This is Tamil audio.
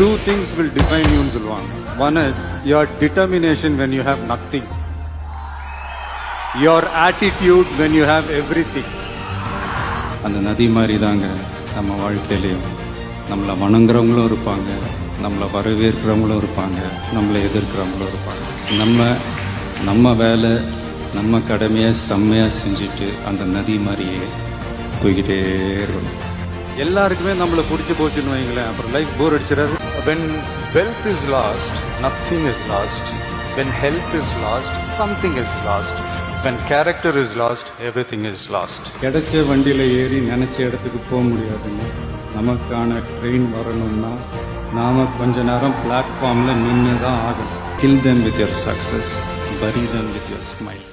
Two things will define you ன்னு சொல்லுவாங்க. One is your determination when you have nothing. Your attitude when you have everything. அந்த நதி மாதிரி தாங்க நம்ம வாழ்க்கையிலையும் நம்மளை வணங்குறவங்களும் இருப்பாங்க, நம்மளை வரவேற்கிறவங்களும் இருப்பாங்க, நம்மளை எதிர்க்கிறவங்களும் இருப்பாங்க. நம்ம வேலை நம்ம கடமையை செம்மையாக செஞ்சுட்டு அந்த நதி மாதிரியே போய்கிட்டே இருக்கணும். எல்லாருக்குமே நம்மளை பிடிச்சி போச்சுன்னு வைங்களேன், அப்புறம் லைஃப் போர் அடிச்சிடாது. When wealth is lost, nothing is lost. When health is lost, something is lost. When character is lost, everything is lost. கிடைச்ச வண்டியில் ஏறி நினச்ச இடத்துக்கு போக முடியாதுங்க. நமக்கான ட்ரெயின் வரணும்னா நாம் கொஞ்ச நேரம் பிளாட்ஃபார்மில் நின்று தான் ஆகணும். Kill them with your success, bury them with your smile.